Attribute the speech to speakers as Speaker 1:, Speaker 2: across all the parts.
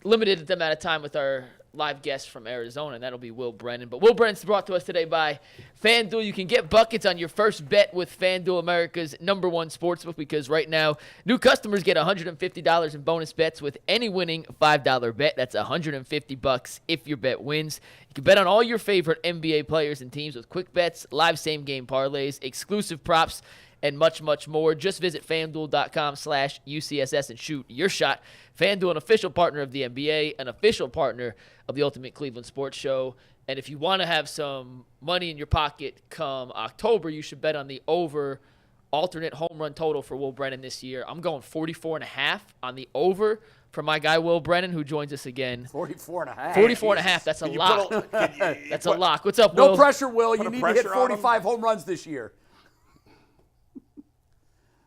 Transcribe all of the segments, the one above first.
Speaker 1: limited amount of time with our live guest from Arizona, and that'll be Will Brennan. But Will Brennan's brought to us today by FanDuel. You can get buckets on your first bet with FanDuel, America's #1 sportsbook, because right now, new customers get $150 in bonus bets with any winning $5 bet. That's $150 if your bet wins. You can bet on all your favorite NBA players and teams with quick bets, live same-game parlays, exclusive props, and much, much more. Just visit FanDuel.com/UCSS and shoot your shot. FanDuel, an official partner of the NBA, an official partner of the Ultimate Cleveland Sports Show. And if you want to have some money in your pocket come October, you should bet on the over alternate home run total for Will Brennan this year. I'm going 44.5 on the over for my guy Will Brennan, who joins us again.
Speaker 2: 44.5.
Speaker 1: 44.5. That's a lock. That's a lock. What's up,
Speaker 2: No
Speaker 1: Will?
Speaker 2: pressure, Will. You need to hit 45 home runs this year.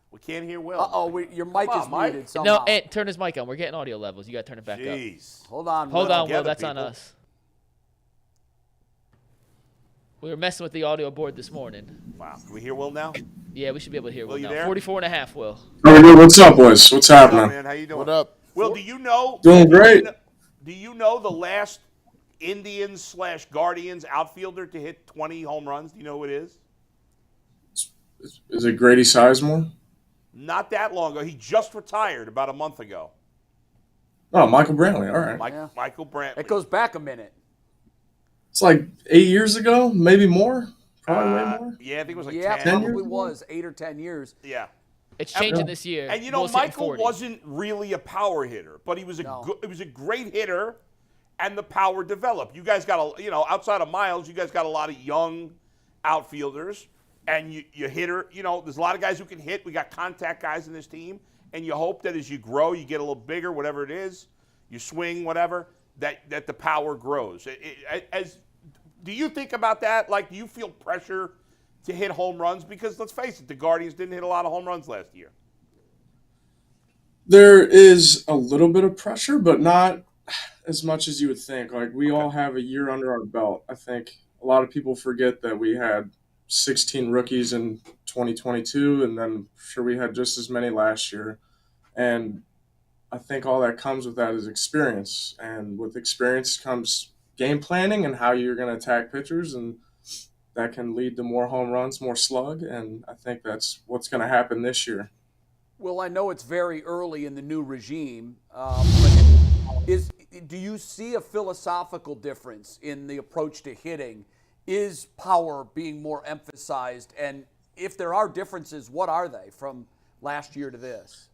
Speaker 3: We can't hear Will.
Speaker 2: Your mic is muted somehow.
Speaker 1: No, and turn his mic on. We're getting audio levels. You got to turn it back up.
Speaker 2: Hold on,
Speaker 1: Will.
Speaker 3: Will.
Speaker 1: That's on us. We were messing with the audio board this morning.
Speaker 3: Wow. Can we hear Will now?
Speaker 1: Yeah, we should be able to hear Will
Speaker 3: you
Speaker 1: now.
Speaker 3: there?
Speaker 1: 44.5, Will.
Speaker 4: What's up, boys? What's happening?
Speaker 3: Hello, man. How you doing?
Speaker 4: What up?
Speaker 3: Will, do you know?
Speaker 4: Doing great.
Speaker 3: Do you know the last Indians/Guardians outfielder to hit 20 home runs? Do you know who it is?
Speaker 4: Is it Grady Sizemore?
Speaker 3: Not that long ago. He just retired about a month ago.
Speaker 4: Oh, Michael Brantley. All right.
Speaker 3: Michael Brantley.
Speaker 2: It goes back a minute.
Speaker 4: It's like 8 years ago, maybe more. Probably way more.
Speaker 3: Yeah, I think it was like 10.
Speaker 2: Probably was 8 or 10 years.
Speaker 3: Yeah.
Speaker 1: It's changing this year.
Speaker 3: And, you know, Michael wasn't really a power hitter, but he was it was a great hitter, and the power developed. You guys got outside of Miles, you guys got a lot of young outfielders. And you hitter, there's a lot of guys who can hit. We got contact guys in this team. And you hope that as you grow, you get a little bigger, whatever it is, you swing, whatever, that the power grows. Do you think about that? Like, do you feel pressure to hit home runs? Because let's face it, the Guardians didn't hit a lot of home runs last year.
Speaker 4: There is a little bit of pressure, but not as much as you would think. Like, we all have a year under our belt. I think a lot of people forget that we had 16 rookies in 2022, and then I'm sure we had just as many last year. And I think all that comes with that is experience. And with experience comes game planning and how you're going to attack pitchers, and that can lead to more home runs, more slug, and I think that's what's going to happen this year.
Speaker 2: Well, I know it's very early in the new regime, but do you see a philosophical difference in the approach to hitting? Is power being more emphasized? And if there are differences, what are they from last year to this?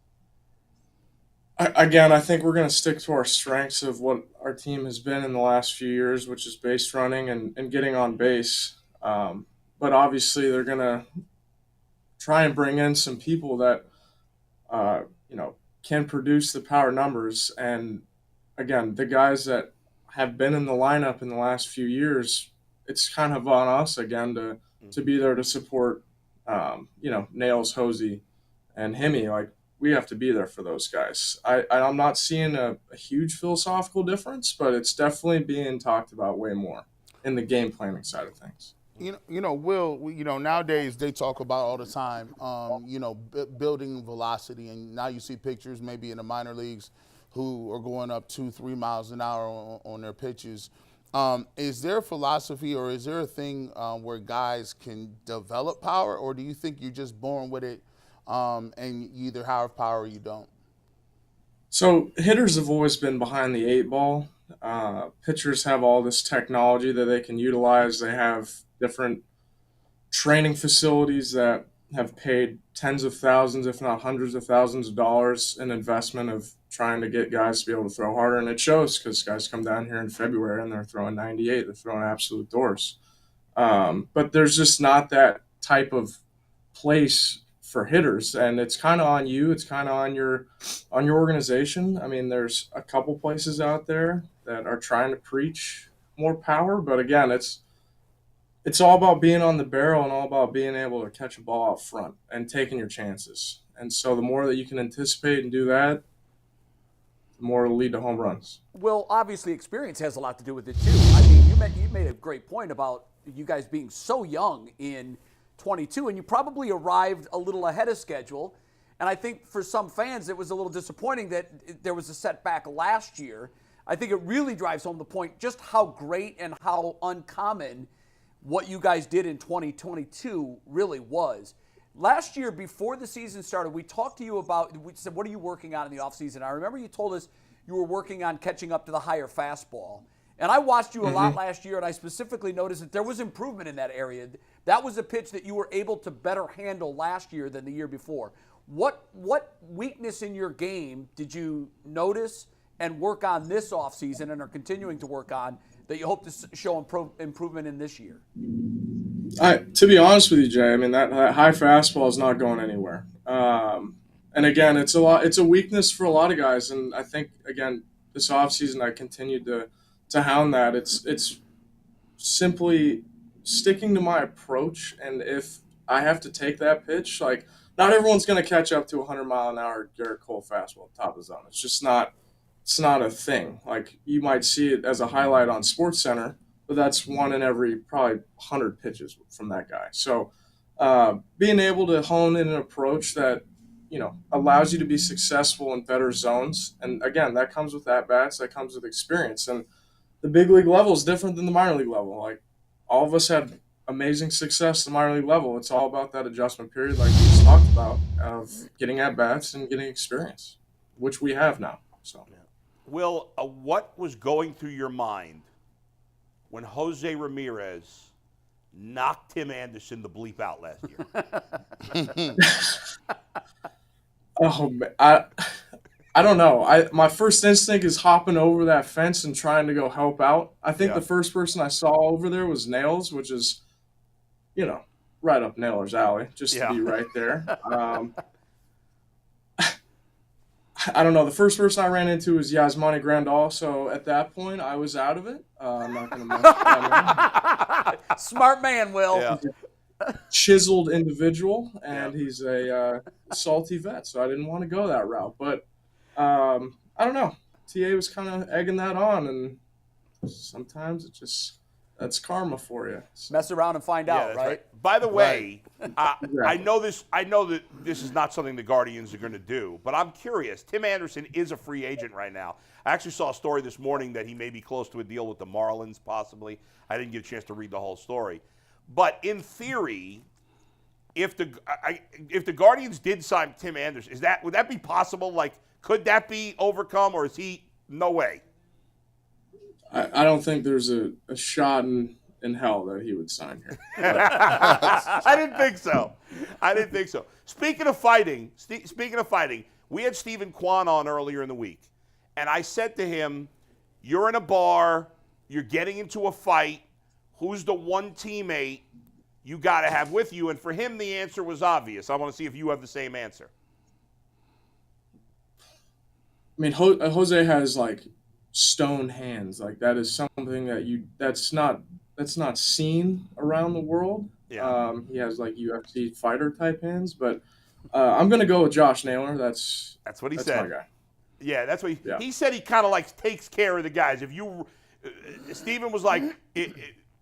Speaker 4: Again, I think we're going to stick to our strengths of what our team has been in the last few years, which is base running and getting on base. But obviously they're going to try and bring in some people that, can produce the power numbers. And again, the guys that have been in the lineup in the last few years, it's kind of on us again to be there to support, Nails, Hosey, and Hemi. Like, we have to be there for those guys. I'm not seeing a huge philosophical difference, but it's definitely being talked about way more in the game planning side of things.
Speaker 5: Will, nowadays they talk about all the time, building velocity, and now you see pictures maybe in the minor leagues who are going up 2-3 miles an hour on their pitches. Is there a philosophy or is there a thing where guys can develop power, or do you think you're just born with it and you either have power or you don't?
Speaker 4: So hitters have always been behind the 8 ball. Pitchers have all this technology that they can utilize. They have different training facilities that have paid tens of thousands, if not hundreds of thousands of dollars in investment of trying to get guys to be able to throw harder. And it shows because guys come down here in February and they're throwing 98. They're throwing absolute doors. But there's just not that type of place for hitters. And it's kind of on you. It's kind of on your organization. I mean, there's a couple places out there that are trying to preach more power. But again, it's all about being on the barrel and all about being able to catch a ball out front and taking your chances. And so the more that you can anticipate and do that, the more it'll lead to home runs.
Speaker 2: Well, obviously experience has a lot to do with it too. I mean, you made a great point about you guys being so young in 22, and you probably arrived a little ahead of schedule. And I think for some fans, it was a little disappointing that there was a setback last year. I think it really drives home the point just how great and how uncommon what you guys did in 2022 really was. Last year, before the season started, we talked to you about, we said, what are you working on in the offseason? I remember you told us you were working on catching up to the higher fastball. And I watched you a lot last year, and I specifically noticed that there was improvement in that area. That was a pitch that you were able to better handle last year than the year before. What weakness in your game did you notice and work on this offseason and are continuing to work on that you hope to show improvement in this year?
Speaker 4: To be honest with you, Jay, I mean, that high fastball is not going anywhere. And again, it's a weakness for a lot of guys. And I think, again, this offseason I continued to hound that. It's simply sticking to my approach. And if I have to take that pitch, like, not everyone's going to catch up to 100-mile-an-hour Garrett Cole fastball top of the zone. It's just not a thing. Like, you might see it as a highlight on SportsCenter, but that's one in every probably 100 pitches from that guy. So being able to hone in an approach that, allows you to be successful in better zones. And again, that comes with at-bats, that comes with experience. And the big league level is different than the minor league level. Like, all of us had amazing success at the minor league level. It's all about that adjustment period, like we just talked about, of getting at-bats and getting experience, which we have now. So,
Speaker 3: Will, what was going through your mind when Jose Ramirez knocked Tim Anderson the bleep out last year?
Speaker 4: Oh, man, I don't know. My first instinct is hopping over that fence and trying to go help out. I think the first person I saw over there was Nails, which is, right up Nailor's alley, just to be right there. I don't know. The first person I ran into was Yasmani Grandal, so at that point I was out of it. I'm not going to mess with that man.
Speaker 2: Smart man, Will.
Speaker 3: Yeah.
Speaker 4: Chiseled individual, and he's a salty vet, so I didn't want to go that route. But I don't know. TA was kind of egging that on, and sometimes that's karma for you. So.
Speaker 2: Mess around and find out, right?
Speaker 3: By the way, I know that this is not something the Guardians are going to do, but I'm curious. Tim Anderson is a free agent right now. I actually saw a story this morning that he may be close to a deal with the Marlins, possibly. I didn't get a chance to read the whole story. But in theory, if the Guardians did sign Tim Anderson, would that be possible? Like, could that be overcome, or is he no way?
Speaker 4: I don't think there's a shot in hell that he would sign here.
Speaker 3: I didn't think so. Speaking of fighting, we had Stephen Kwan on earlier in the week, and I said to him, "You're in a bar, you're getting into a fight. Who's the one teammate you got to have with you?" And for him, the answer was obvious. I want to see if you have the same answer.
Speaker 4: I mean, Jose has like stone hands. Like, that is something that's not seen around the world.
Speaker 3: Yeah.
Speaker 4: He has like UFC fighter type hands, but I'm gonna go with Josh Naylor. That's
Speaker 3: what he said.
Speaker 4: My guy.
Speaker 3: Yeah, that's what he said. He kind of like takes care of the guys. If you, Stephen was like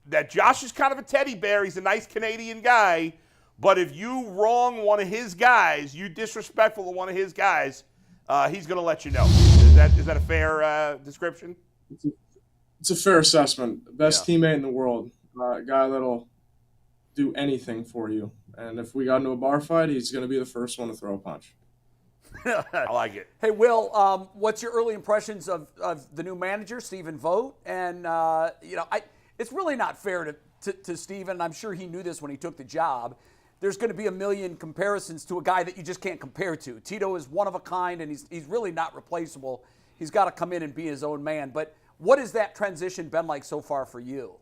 Speaker 3: that. Josh is kind of a teddy bear. He's a nice Canadian guy, but if you wrong one of his guys, you disrespectful to one of his guys, he's gonna let you know. Is that a fair description?
Speaker 4: It's a fair assessment. Best teammate in the world. A guy that'll do anything for you. And if we got into a bar fight, he's going to be the first one to throw a punch.
Speaker 3: I like it.
Speaker 2: Hey, Will, what's your early impressions of the new manager, Stephen Vogt? And, it's really not fair to Stephen. I'm sure he knew this when he took the job. There's going to be a million comparisons to a guy that you just can't compare to. Tito is one of a kind, and he's really not replaceable. He's got to come in and be his own man. But what has that transition been like so far for you?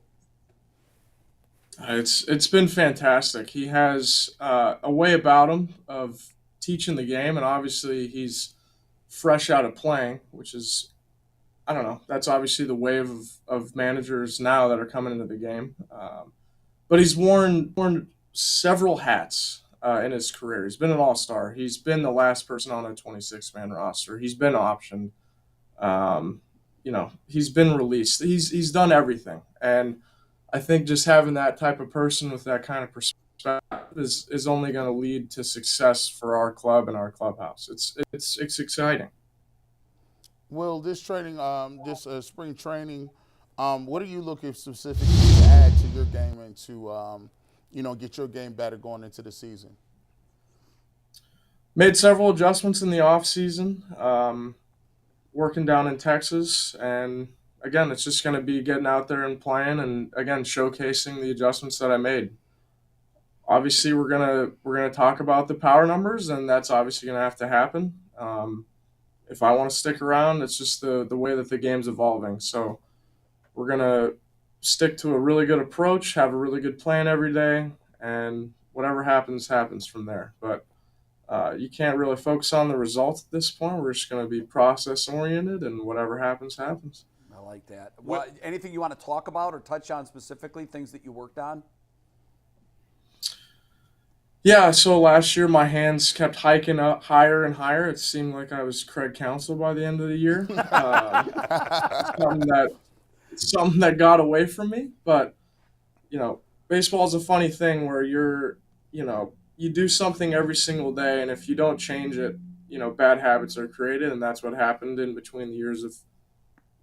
Speaker 4: It's been fantastic. He has a way about him of teaching the game, and obviously he's fresh out of playing, which is, I don't know, that's obviously the wave of managers now that are coming into the game. But he's worn several hats in his career. He's been an all-star. He's been the last person on a 26-man roster. He's been optioned. He's been released. He's done everything. And I think just having that type of person with that kind of is only going to lead to success for our club and our clubhouse. It's exciting.
Speaker 5: Will, this training, this spring training, what are you looking specifically to add to your game and to, get your game better going into the season?
Speaker 4: Made several adjustments in the off season, working down in Texas, and again, it's just going to be getting out there and playing, and again, showcasing the adjustments that I made. Obviously, we're gonna talk about the power numbers, and that's obviously going to have to happen. If I want to stick around, it's just the way that the game's evolving. So we're going to stick to a really good approach, have a really good plan every day, and whatever happens, happens from there. But you can't really focus on the results at this point. We're just going to be process-oriented, and whatever happens, happens.
Speaker 2: I like that. Well, anything you want to talk about or touch on specifically, things that you worked on?
Speaker 4: Yeah, so last year my hands kept hiking up higher and higher. It seemed like I was Craig Counsell by the end of the year. Something that got away from me. But, baseball is a funny thing where you do something every single day, and if you don't change it, bad habits are created, and that's what happened in between the years of,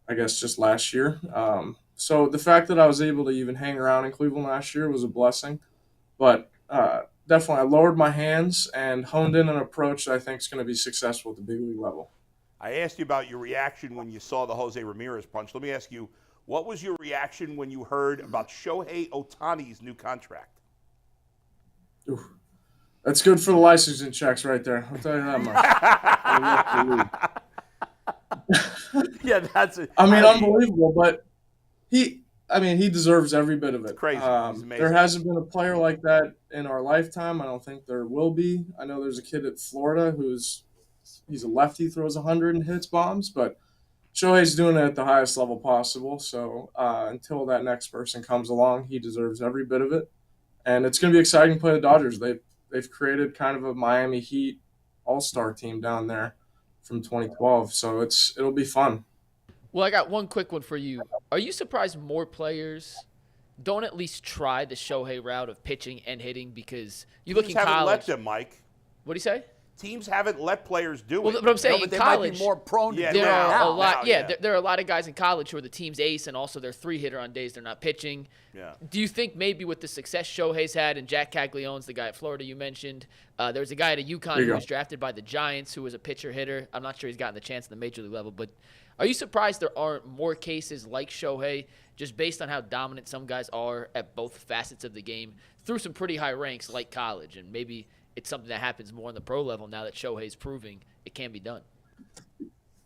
Speaker 4: I guess, just last year. So the fact that I was able to even hang around in Cleveland last year was a blessing. But definitely, I lowered my hands and honed in an approach that I think is going to be successful at the big league level.
Speaker 3: I asked you about your reaction when you saw the Jose Ramirez punch. Let me ask you, what was your reaction when you heard about Shohei Ohtani's new contract?
Speaker 4: Ooh, that's good for the licensing checks right there. I'll tell you that much.
Speaker 2: Yeah, that's it.
Speaker 4: Unbelievable, but he deserves every bit of it.
Speaker 3: It's crazy. He's amazing.
Speaker 4: There hasn't been a player like that in our lifetime. I don't think there will be. I know there's a kid at Florida he's a lefty, throws 100 and hits bombs, but Shohei's doing it at the highest level possible. So until that next person comes along, he deserves every bit of it. And it's going to be exciting to play the Dodgers. They've created kind of a Miami Heat all-star team down there from 2012. So it'll be fun.
Speaker 1: Well, I got one quick one for you. Are you surprised more players don't at least try the Shohei route of pitching and hitting? Because you look in college.
Speaker 3: Haven't let them, Mike.
Speaker 1: What do you say?
Speaker 3: Teams haven't let players do
Speaker 1: Well,
Speaker 3: it.
Speaker 1: but I'm saying
Speaker 2: but
Speaker 1: in
Speaker 2: they
Speaker 1: college,
Speaker 2: might be more prone to
Speaker 1: there are a lot.
Speaker 3: Now.
Speaker 1: There are a lot of guys in college who are the team's ace, and also they're 3-hitter on days they're not pitching.
Speaker 3: Yeah.
Speaker 1: Do you think maybe with the success Shohei's had, and Jack Caglione's the guy at Florida you mentioned, there was a guy at UConn who was drafted by the Giants who was a pitcher hitter. I'm not sure he's gotten the chance at the major league level, but are you surprised there aren't more cases like Shohei, just based on how dominant some guys are at both facets of the game through some pretty high ranks like college, and maybe it's something that happens more on the pro level now that Shohei's proving it can be done?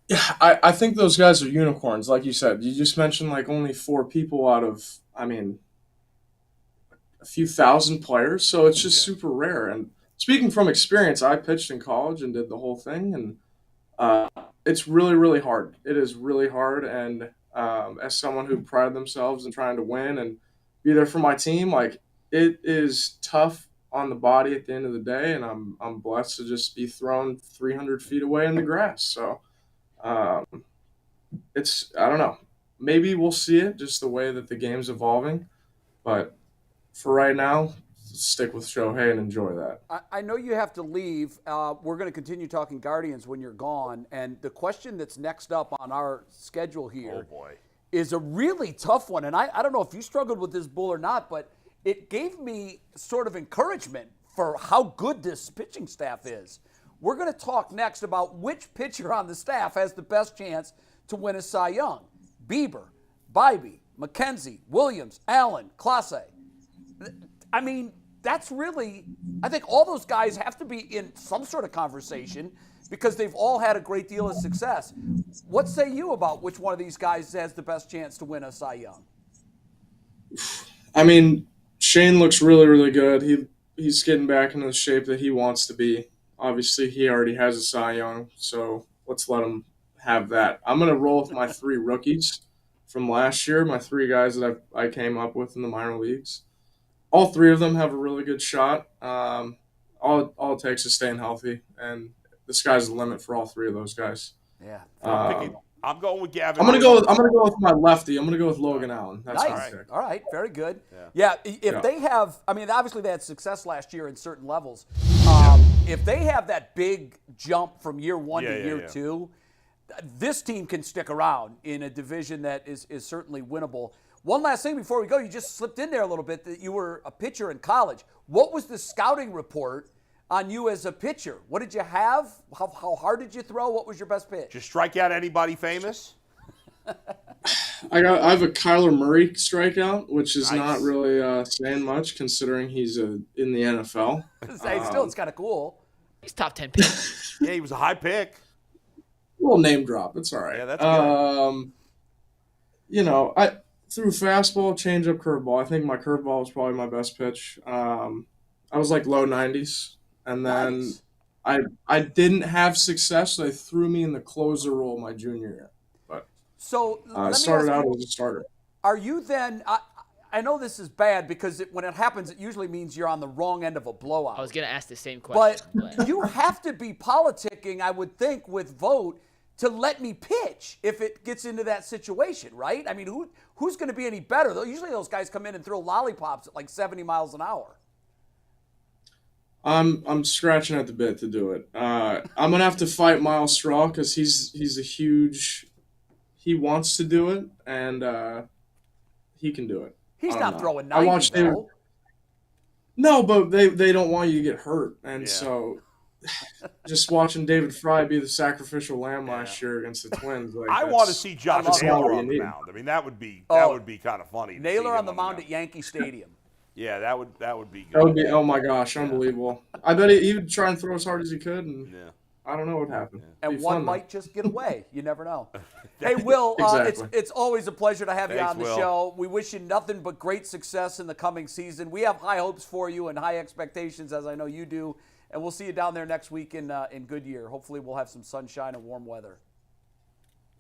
Speaker 4: Yeah, I think those guys are unicorns, like you said. You just mentioned like only 4 people out of, a few thousand players, so it's just super rare. And speaking from experience, I pitched in college and did the whole thing, and it's really, really hard. It is really hard, and as someone who prided themselves in trying to win and be there for my team, like it is tough on the body at the end of the day, and I'm blessed to just be thrown 300 feet away in the grass. So I don't know. Maybe we'll see it just the way that the game's evolving, but for right now, stick with Shohei and enjoy that.
Speaker 2: I know you have to leave. We're going to continue talking Guardians when you're gone, and the question that's next up on our schedule here is a really tough one, and I don't know if you struggled with this, Bull, or not, but it gave me sort of encouragement for how good this pitching staff is. We're going to talk next about which pitcher on the staff has the best chance to win a Cy Young. Bieber, Bybee, McKenzie, Williams, Allen, Clase. That's really, I think all those guys have to be in some sort of conversation because they've all had a great deal of success. What say you about which one of these guys has the best chance to win a Cy Young?
Speaker 4: Shane looks really, really good. He's getting back into the shape that he wants to be. Obviously, he already has a Cy Young, so let's let him have that. I'm going to roll with my 3 rookies from last year, my 3 guys that I came up with in the minor leagues. All 3 of them have a really good shot. All it takes is staying healthy, and the sky's the limit for all 3 of those guys.
Speaker 2: Yeah.
Speaker 3: I'm going with Gavin.
Speaker 4: I'm gonna go with my lefty. I'm gonna go with Logan Allen. That's my
Speaker 2: Nice.
Speaker 4: pick.
Speaker 2: All right. Very good. Yeah. If they have, I mean, obviously they had success last year in certain levels. If they have that big jump from year one to year two, this team can stick around in a division that is certainly winnable. One last thing before we go, you just slipped in there a little bit that you were a pitcher in college. What was the scouting report on you as a pitcher? What did you have? How hard did you throw? What was your best pitch?
Speaker 3: Just strike out anybody famous?
Speaker 4: I have a Kyler Murray strikeout, which is not really saying much considering he's in the NFL.
Speaker 2: Still, it's kind of cool.
Speaker 1: He's top 10 pick.
Speaker 3: Yeah, he was a high pick.
Speaker 4: Little name drop. It's all right.
Speaker 3: Yeah, that's good.
Speaker 4: I threw fastball, changeup, curveball. I think my curveball was probably my best pitch. I was like low 90s. And then I didn't have success, so they threw me in the closer role my junior year. But I started out as a starter.
Speaker 2: Are you then? I know this is bad because when it happens, it usually means you're on the wrong end of a blowout.
Speaker 1: I was going to ask the same question.
Speaker 2: But you have to be politicking, I would think, with Vogt to let me pitch if it gets into that situation, right? I mean, who's going to be any better? Usually those guys come in and throw lollipops at like 70 miles an hour.
Speaker 4: I'm scratching at the bit to do it. I'm gonna have to fight Miles Straw because he's a huge. He wants to do it and he can do it.
Speaker 2: He's not throwing 90 though.
Speaker 4: No, but they don't want you to get hurt, and so just watching David Fry be the sacrificial lamb last year against the Twins. Like,
Speaker 3: I want to see Josh Naylor on the
Speaker 4: need.
Speaker 3: mound. I mean, that would be kind of funny.
Speaker 2: Naylor on the mound at Yankee Stadium.
Speaker 3: Yeah, that would be good.
Speaker 4: That would be, oh my gosh, unbelievable. I bet he would try and throw as hard as he could, and I don't know what happened.
Speaker 2: And one might just get away. You never know. Hey, Will, it's always a pleasure to have you on the show. We wish you nothing but great success in the coming season. We have high hopes for you and high expectations, as I know you do. And we'll see you down there next week in Goodyear. Hopefully we'll have some sunshine and warm weather.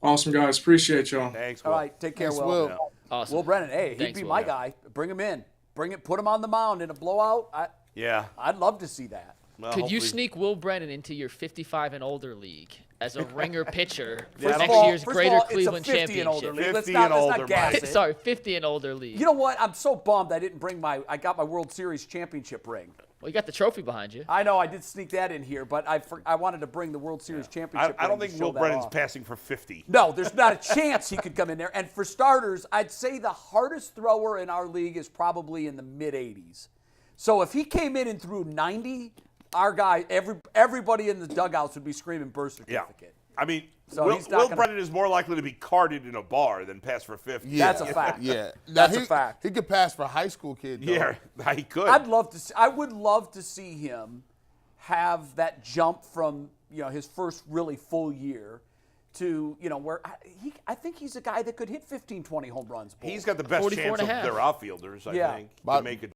Speaker 4: Awesome, guys. Appreciate y'all.
Speaker 3: Thanks, Will.
Speaker 2: All right, take care, Will.
Speaker 3: Yeah.
Speaker 1: Awesome.
Speaker 2: Will Brennan, hey, he'd be my guy. Bring him in. Put him on the mound in a blowout. I'd love to see that.
Speaker 3: Well,
Speaker 1: Could you sneak Will Brennan into your 55 and older league as a ringer pitcher for
Speaker 2: First
Speaker 1: next
Speaker 2: of all,
Speaker 1: year's Greater
Speaker 2: it's a
Speaker 1: Cleveland
Speaker 2: 50 and older
Speaker 1: Championship?
Speaker 2: league.
Speaker 3: 50
Speaker 2: Let's
Speaker 3: and older,
Speaker 2: not gas
Speaker 3: Mike.
Speaker 2: it.
Speaker 1: Sorry, 50 and older league.
Speaker 2: You know what? I'm so bummed I didn't bring I got my World Series championship ring.
Speaker 1: Well, you got the trophy behind you.
Speaker 2: I know I did sneak that in here, but I wanted to bring the World Series championship
Speaker 3: I don't
Speaker 2: ring to
Speaker 3: think
Speaker 2: show
Speaker 3: Will
Speaker 2: that
Speaker 3: Brennan's
Speaker 2: off.
Speaker 3: passing for 50.
Speaker 2: No, there's not a chance he could come in there. And for starters, I'd say the hardest thrower in our league is probably in the mid-80s. So if he came in and threw 90, our guy, everybody in the dugouts would be screaming birth certificate.
Speaker 3: I mean,
Speaker 2: So
Speaker 3: Will Brennan is more likely to be carded in a bar than pass for 50.
Speaker 5: Yeah.
Speaker 2: That's a fact.
Speaker 5: Yeah,
Speaker 2: That's a fact.
Speaker 5: He could pass for a high school kid. Though.
Speaker 3: Yeah, he could.
Speaker 2: I would love to see him have that jump from his first really full year to where I think he's a guy that could hit 15, 20 home runs.
Speaker 3: He's got the best chance of their outfielders, I think, to make a